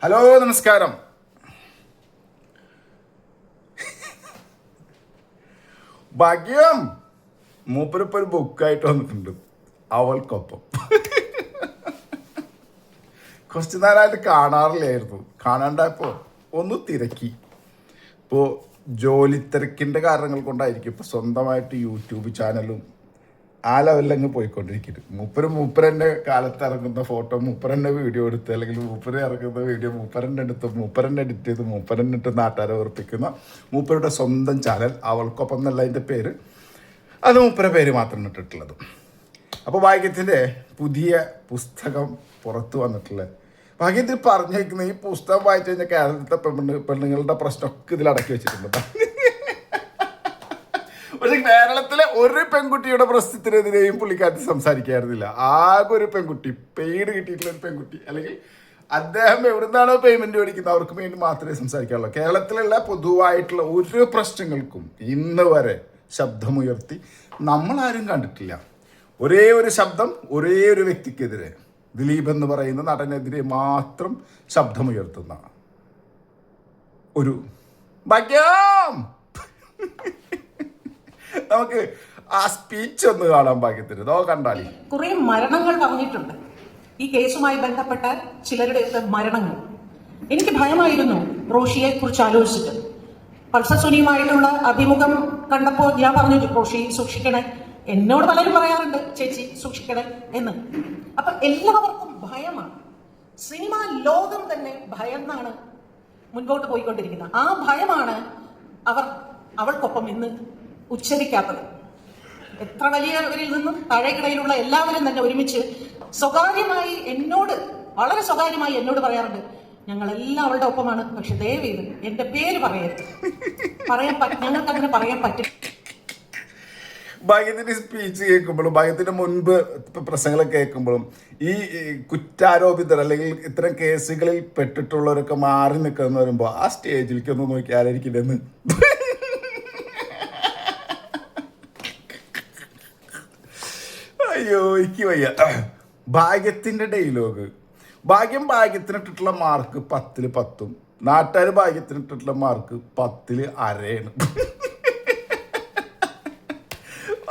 Hello, നമസ്കാരം. ഭാഗ്യം മൂപ്പരിപ്പോൾ ഒരു ബുക്കായിട്ട് വന്നിട്ടുണ്ട്, അവൾക്കൊപ്പം. കുറച്ച് നേരമായിട്ട് കാണാറില്ലായിരുന്നു. കാണാണ്ടായപ്പോൾ ഒന്ന് തിരക്കി. ഇപ്പോൾ ജോലി തിരക്കിൻ്റെ കാരണങ്ങൾ കൊണ്ടായിരിക്കും ഇപ്പോൾ സ്വന്തമായിട്ട് യൂട്യൂബ് ചാനലും ആ ലെവലിലങ്ങ് പോയിക്കൊണ്ടിരിക്കുന്നത്. മൂപ്പരൻ്റെ കാലത്ത് ഇറങ്ങുന്ന ഫോട്ടോ മൂപ്പരൻ്റെ വീഡിയോ എടുത്ത്, അല്ലെങ്കിൽ മൂപ്പര് ഇറങ്ങുന്ന വീഡിയോ മൂപ്പരൻ്റെ എടുത്ത്, മൂപ്പരൻ്റെ എഡിറ്റ് ചെയ്ത്, മൂപ്പരൻ്റെ ഇട്ട് നാട്ടുകാരെ ഉറപ്പിക്കുന്ന മൂപ്പരുടെ സ്വന്തം ചാനൽ അവൾക്കൊപ്പം എന്നല്ല അതിൻ്റെ പേര്. അത് മൂപ്പരുടെ പേര് മാത്രം ഇട്ടിട്ടുള്ളത്. അപ്പോൾ ഭാഗ്യത്തിൻ്റെ പുതിയ പുസ്തകം പുറത്തു വന്നിട്ടുള്ളത്. ഭാഗ്യത്തിൽ പറഞ്ഞേക്കുന്ന ഈ പുസ്തകം വായിച്ചു കഴിഞ്ഞാൽ കേരളത്തിലെ പെണ്ണുങ്ങളുടെ പ്രശ്നമൊക്കെ ഇതിൽ അടക്കി വെച്ചിട്ടുണ്ട്. പക്ഷെ കേരളത്തിലെ ഒരു പെൺകുട്ടിയുടെ പ്രശ്നത്തിനെതിരെയും പുള്ളിക്കാരത്തി സംസാരിക്കാറുന്നില്ല. ആകെ ഒരു പെൺകുട്ടി, പെയ്ഡ് കിട്ടിയിട്ടുള്ള ഒരു പെൺകുട്ടി, അല്ലെങ്കിൽ അദ്ദേഹം എവിടുന്നാണോ പേയ്മെന്റ് മേടിക്കുന്നത് അവർക്ക് വേണ്ടി മാത്രമേ സംസാരിക്കാറുള്ളൂ. കേരളത്തിലുള്ള പൊതുവായിട്ടുള്ള ഒരു പ്രശ്നങ്ങൾക്കും ഇന്ന് വരെ ശബ്ദമുയർത്തി നമ്മളാരും കണ്ടിട്ടില്ല. ഒരേ ഒരു ശബ്ദം ഒരേ ഒരു വ്യക്തിക്കെതിരെ, ദിലീപ് എന്ന് പറയുന്ന നടനെതിരെ മാത്രം ശബ്ദമുയർത്തുന്ന ഒരു ഭാഗ്യം. നമുക്ക് ആ സ്പീച്ച് ഒന്ന് കാണാൻ ഭാഗ്യത്തിന് കണ്ടാലി. കുറെ മരണങ്ങൾ പറഞ്ഞിട്ടുണ്ട് ഈ കേസുമായി ബന്ധപ്പെട്ട ചിലരുടെ മരണങ്ങൾ. എനിക്ക് ഭയമായിരുന്നു റോഷിയെ കുറിച്ച് ആലോചിച്ചിട്ട്. പൾസർ സുനിയുമായിട്ടുള്ള അഭിമുഖം കണ്ടപ്പോൾ ഞാൻ പറഞ്ഞു, റോഷി സൂക്ഷിക്കണേ. എന്നോട് പലരും പറയാറുണ്ട്, ചേച്ചി സൂക്ഷിക്കണേ എന്ന്. അപ്പൊ എല്ലാവർക്കും ഭയമാണ്. സിനിമാ ലോകം തന്നെ ഭയന്നാണ് മുൻപോട്ട് പോയിക്കൊണ്ടിരിക്കുന്നത്. ആ ഭയമാണ് അവൾക്കൊപ്പം ഇന്ന് ഉച്ചരിക്കാത്തത്. എത്ര വലിയവരിൽ നിന്നും താഴേക്കിടയിലുള്ള എല്ലാവരും തന്നെ ഒരുമിച്ച് സ്വകാര്യമായി വളരെ സ്വകാര്യമായി എന്നോട് പറയാറുണ്ട്, ഞങ്ങളെല്ലാം അവളുടെ ഒപ്പമാണ്. പക്ഷെ ദയവേത് എന്റെ പേര് പറയരുത്, ഞങ്ങൾക്ക് അങ്ങനെ പറയാൻ പറ്റും. ഭാഗ്യത്തിന്റെ സ്പീച്ച് കേൾക്കുമ്പോഴും ഭാഗ്യത്തിന്റെ മുൻപ് പ്രസംഗങ്ങൾ കേൾക്കുമ്പോഴും ഈ കുറ്റാരോപിതർ അല്ലെങ്കിൽ ഇത്തരം കേസുകളിൽ പെട്ടിട്ടുള്ളവരൊക്കെ മാറി നിൽക്കുന്ന വരുമ്പോൾ ആ സ്റ്റേജിലേക്ക് ഒന്ന് നോക്കി ആരായിരിക്കില്ലെന്ന്. അയ്യോ, എനിക്ക് വയ്യ. ഭാഗ്യത്തിന്റെ ഡയലോഗ്. ഭാഗ്യത്തിനിട്ടിട്ടുള്ള മാർക്ക് 10-ൽ 10, നാട്ടുകാർ ഭാഗ്യത്തിനിട്ടിട്ടുള്ള മാർക്ക് 10-ൽ 1.5.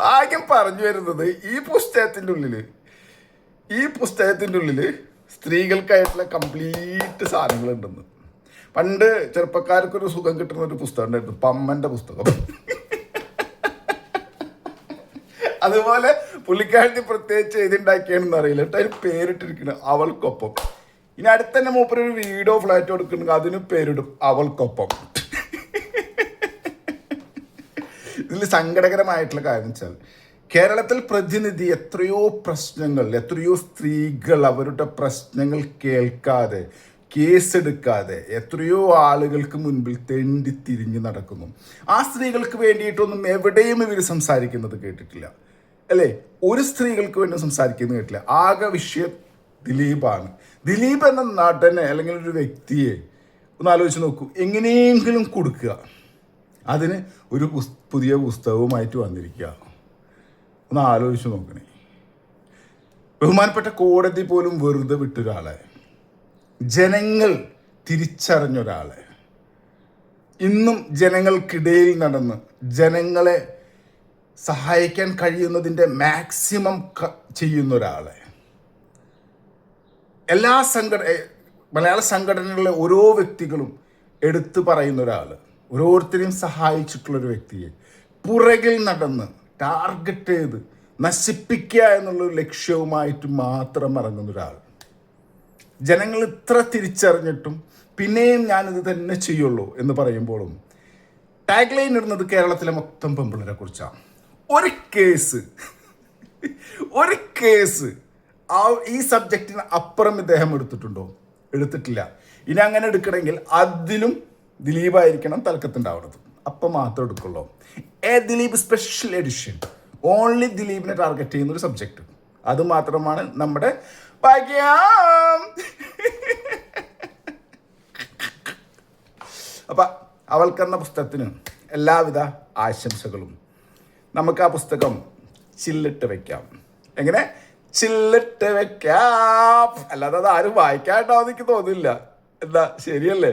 ഭാഗ്യം പറഞ്ഞു വരുന്നത് ഈ പുസ്തകത്തിൻ്റെ ഉള്ളില് സ്ത്രീകൾക്കായിട്ടുള്ള കംപ്ലീറ്റ് സാധനങ്ങളുണ്ടെന്ന്. പണ്ട് ചെറുപ്പക്കാർക്കൊരു സുഖം കിട്ടുന്ന ഒരു പുസ്തകം ഉണ്ടായിരുന്നു, പമ്മന്റെ പുസ്തകം. അതുപോലെ പുള്ളിക്കാരത്തി പ്രത്യേകിച്ച് എഴുതിണ്ടാക്കിയാണെന്ന് അറിയില്ല കേട്ടോ, അതിന് പേരിട്ടിരിക്കുന്നത് അവൾക്കൊപ്പം. ഇനി അടുത്ത് തന്നെ മൂപ്പരൊരു വീഡിയോ ഫ്ലാറ്റ് കൊടുക്കുന്നുണ്ടെങ്കിൽ അതിന് പേരിടും അവൾക്കൊപ്പം. ഇതിൽ സങ്കടകരമായിട്ടുള്ള കാര്യം വെച്ചാൽ കേരളത്തിൽ പ്രതിനിധി എത്രയോ സ്ത്രീകൾ അവരുടെ പ്രശ്നങ്ങൾ കേൾക്കാതെ, കേസെടുക്കാതെ എത്രയോ ആളുകൾക്ക് മുൻപിൽ തെണ്ടി തിരിഞ്ഞ് നടക്കുന്നു. ആ സ്ത്രീകൾക്ക് വേണ്ടിയിട്ടൊന്നും എവിടെയും ഇവർ സംസാരിക്കുന്നത് കേട്ടിട്ടില്ല, അല്ലേ? ഒരു സ്ത്രീകൾക്ക് വേണ്ടി സംസാരിക്കുന്നത് കേട്ടില്ല. ആകെ വിഷയം ദിലീപാണ്. ദിലീപ് എന്ന നടനെ അല്ലെങ്കിൽ ഒരു വ്യക്തിയെ ഒന്ന് ആലോചിച്ച് നോക്കൂ. എങ്ങനെയെങ്കിലും കൊടുക്കുക, അതിന് ഒരു പുതിയ പുസ്തകവുമായിട്ട് വന്നിരിക്കുക. ഒന്ന് ആലോചിച്ച് നോക്കണേ. ബഹുമാനപ്പെട്ട കോടതി പോലും വെറുതെ വിട്ടൊരാളെ, ജനങ്ങൾ തിരിച്ചറിഞ്ഞൊരാളെ, ഇന്നും ജനങ്ങൾക്കിടയിൽ നടന്ന് ജനങ്ങളെ സഹായിക്കാൻ കഴിയുന്നതിൻ്റെ മാക്സിമം ചെയ്യുന്ന ഒരാളെ, മലയാള സംഘടനകളിലെ ഓരോ വ്യക്തികളും എടുത്തു പറയുന്ന ഒരാൾ, ഓരോരുത്തരെയും സഹായിച്ചിട്ടുള്ളൊരു വ്യക്തിയെ പുറകിൽ നടന്ന് ടാർഗറ്റ് ചെയ്ത് നശിപ്പിക്കുക എന്നുള്ളൊരു ലക്ഷ്യവുമായിട്ട് മാത്രം ഇറങ്ങുന്ന ഒരാൾ. ജനങ്ങൾ ഇത്ര തിരിച്ചറിഞ്ഞിട്ടും പിന്നെയും ഞാനിത് തന്നെ ചെയ്യുള്ളൂ എന്ന് പറയുമ്പോഴും ടാഗ് ലൈൻ ഇടുന്നത് കേരളത്തിലെ മൊത്തം പെമ്പിള്ളരെ കുറിച്ചാണ്. ഒരു കേസ് ഈ സബ്ജക്റ്റിന് അപ്പുറം ഇദ്ദേഹം എടുത്തിട്ടുണ്ടോ? എടുത്തിട്ടില്ല. ഇനി അങ്ങനെ എടുക്കണമെങ്കിൽ അതിലും ദിലീപായിരിക്കണം തലക്കത്തുണ്ടാവുന്നത്, അപ്പം മാത്രം എടുക്കുള്ളൂ. ദിലീപ് സ്പെഷ്യൽ എഡിഷൻ, ഓൺലി ദിലീപിനെ ടാർഗറ്റ് ചെയ്യുന്ന ഒരു സബ്ജക്റ്റ്. അത് മാത്രമാണ് നമ്മുടെ ഭാഗ്യം. അപ്പം അവൾക്കെന്ന പുസ്തകത്തിന് എല്ലാവിധ ആശംസകളും. നമുക്ക് ആ പുസ്തകം ചില്ലിട്ട് വെക്കാം. എങ്ങനെ ചില്ലിട്ട് വെക്കാം? അല്ലാതെ അത് ആരും വായിക്കാണ്ടാവും എനിക്ക് തോന്നില്ല. എന്താ ശരിയല്ലേ?